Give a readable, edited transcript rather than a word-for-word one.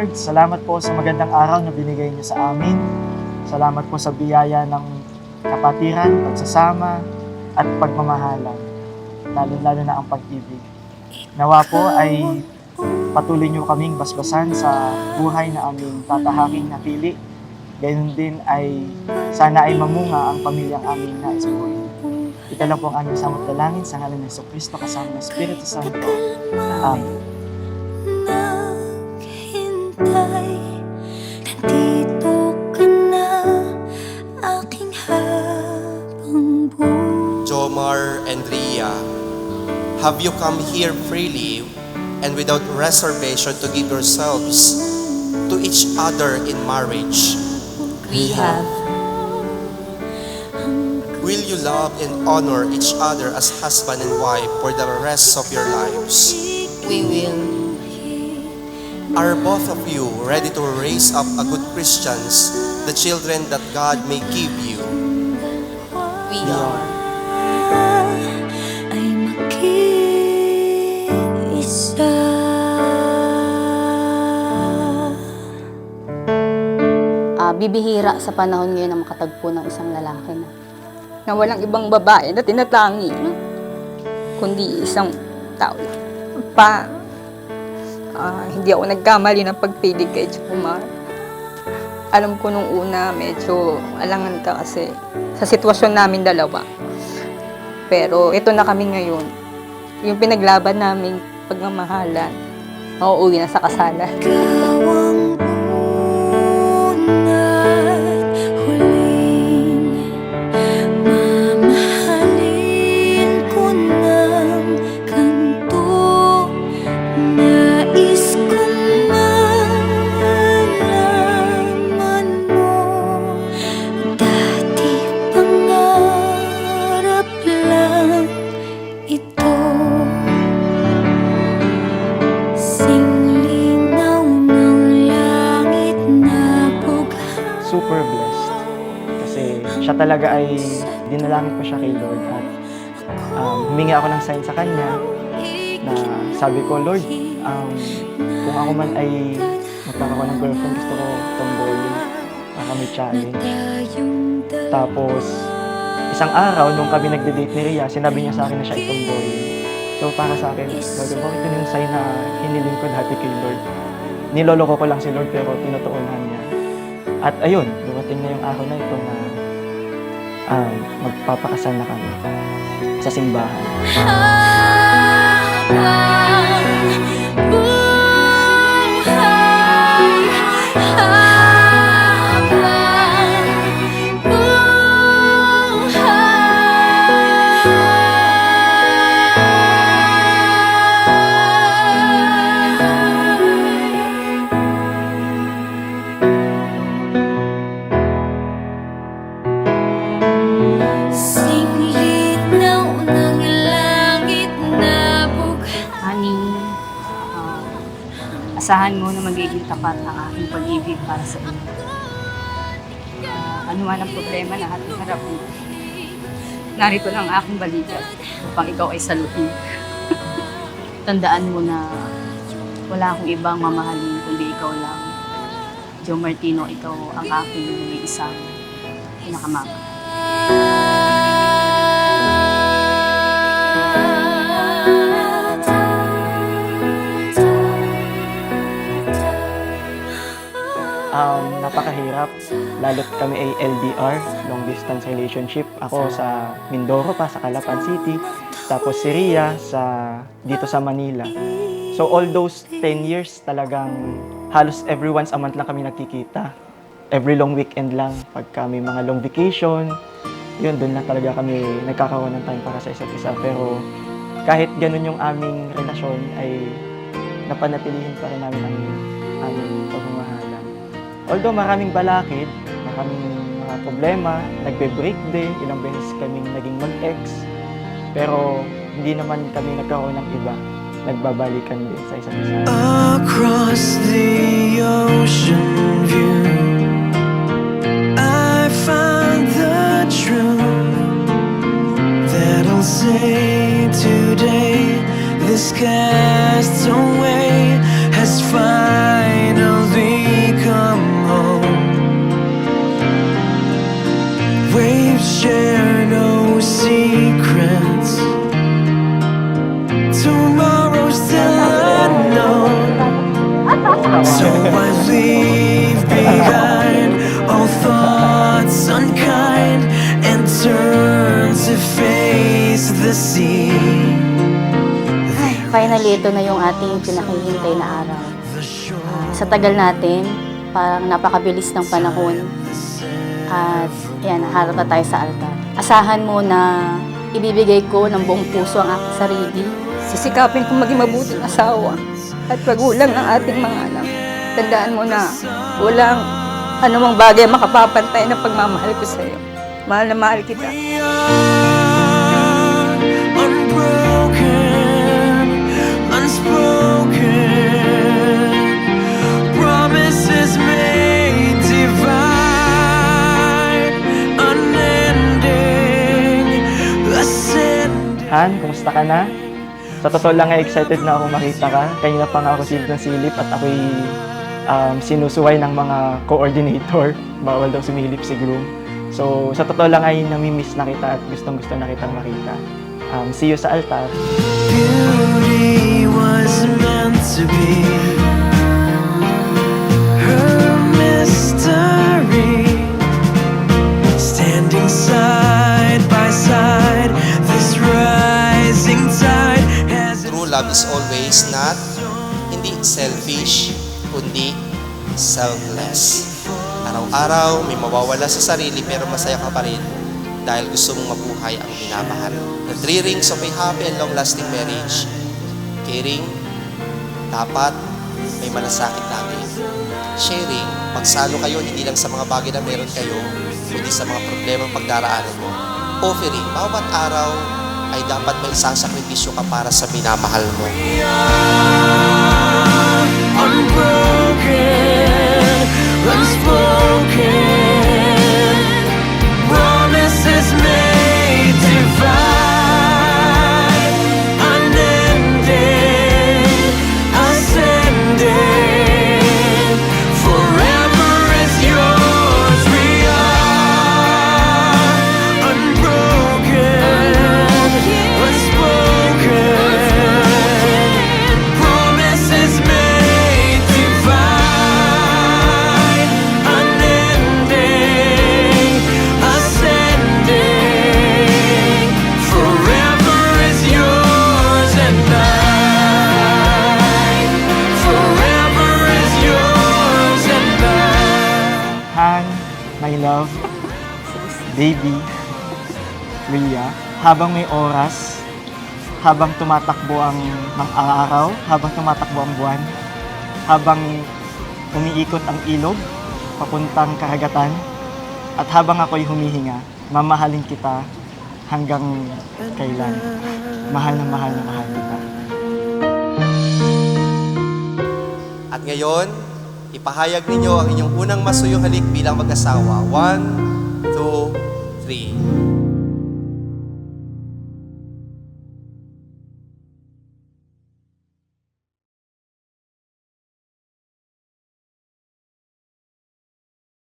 Lord. Salamat po sa magandang araw na binigay niyo sa amin. Salamat po sa biyaya ng kapatiran, pagsasama, at pagmamahalan. Lalo-lalo na ang pag-ibig. Nawa po ay patuloy niyo kaming basbasan sa buhay na aming tatahaking napili. Gayun din ay sana ay mamunga ang pamilyang aming nais buhay. Ito lang po ang aming samot dalangin sa ngalan ng Jesucristo kasama ng Espiritu Santo. Amen. Naghintay, nandito ka na, aking habang buhay. Jomar and Ria, have you come here freely and without reservation to give yourselves to each other in marriage? We have. Will you love and honor each other as husband and wife for the rest of your lives? We will. Are both of you ready to raise up a good Christians, the children that God may give you? We are. Ay mag-iisa. Bibihira sa panahon ngayon na makatagpo ng isang lalaki na walang ibang babae na tinatangi, kundi isang tao lang. Hindi ako nagkamali ng pagpili kay Jomar. Alam ko nung una medyo alangan ka kasi sa sitwasyon namin dalawa. Pero ito na kami ngayon. Yung pinaglaban naming pagmamahalan, mauuwi na sa kasalan. Ikaw ang una't huling mamahalin ko ng ganito. Nais kong malaman mo, dati pangarap lang ito. Singlinaw ng langit na bughang. Super blessed. Kasi siya talaga ay dinalangin ko siya kay Lord at humingi ako ng sign sa kanya na sabi ko, Lord, kung ako man ay magkakaroon ng girlfriend, gusto ko tomboy para may challenge. Tapos, isang araw, nung kami nagde-date ni Ria, sinabi niya sa akin na siya itomboy. So, para sa akin, Lord, bakit yun yung sign na hiniling ko dati kay Lord? Niloloko ko lang si Lord pero tinutuunan niya. At ayun, dumating na yung araw na ito na magpapakasal na kami sa simbahan. Singlinaw ng langit na bughang. Honey, asahan mo na magiging tapat ang aking pag-ibig para sa iyo. Ano man ang problema na ating harapin, narito lang ang aking balikat upang ikaw ay saluhin. Tandaan mo na wala akong ibang mamahalin kundi ikaw lang. Joe Martino, ikaw ang aking isang pinakamama. Napakahirap, lalo't kami ay LDR, long distance relationship. Ako sa Mindoro pa, sa Calapan City. Tapos si Ria dito sa Manila. So all those 10 years talagang halos every once a month lang kami nagkikita. Every long weekend lang, pag kami mga long vacation, yun, doon lang talaga kami nagkakaroon ng time para sa isa't isa. Pero kahit ganun yung aming relasyon ay napanatilihin pa rin namin ang aming pagmamahalan. Although maraming balakid, maraming mga problema, nagbe-break din, ilang beses kaming naging mag-ex, pero hindi naman kami nagkaroon ng iba. Nagbabalikan din sa isa't isa. Across the ocean view, I found the truth that'll say today this castaway has finally finally, ito na yung ating pinakihintay na araw. Sa tagal natin, parang napakabilis ng panahon. At yan, harap na tayo sa altar. Asahan mo na ibibigay ko ng buong puso ang aking sarili. Sisikapin kong maging mabuting asawa at magulang ng ating mga anak. Tandaan mo na walang anumang bagay makapapantay ng pagmamahal ko sa iyo. Mahal na mahal kita. We are unbroken, unspoken, promises made divine, unending, ascending. Han, kumusta ka na? Sa totoo lang ay excited na ako makita ka. Kanina pa nga ako silip ng silip at ako'y sinusuway ng mga coordinator. Bawal daw sumilip si groom. So, sa totoo lang ay namimiss na kita at gustong-gusto na kitang makita. See you sa altar. Beauty was meant to be her mystery, standing side by side, this rising tide has True love is always not hindi selfish, kundi selfless. Araw-araw may mawawala sa sarili pero masaya ka pa rin dahil gusto mong mabuhay ang minamahal. The 3 rings of a happy and long-lasting marriage. Caring, dapat may malasakit natin. Sharing, pagsalo kayo hindi lang sa mga bagay na meron kayo, kundi sa mga problemang pagdaraanan mo. Offering, bawat araw ay dapat may isang sakripisyo ka para sa minamahal mo. unbroken, unspoken, promises made divine, unending, ascending, forever is yours. We are unbroken, unspoken, promises made divine, unending, ascending, forever is yours and mine, forever is yours and mine. Han, my love, baby, Rhea, habang may oras, habang tumatakbo ang araw, habang tumatakbo ang buwan, habang umiikot ang ilog, papuntang karagatan, at habang ako'y humihinga, mamahalin kita hanggang kailan. Mahal na mahal na mahal kita. At ngayon, ipahayag ninyo ang inyong unang masuyong halik bilang mag-asawa. 1,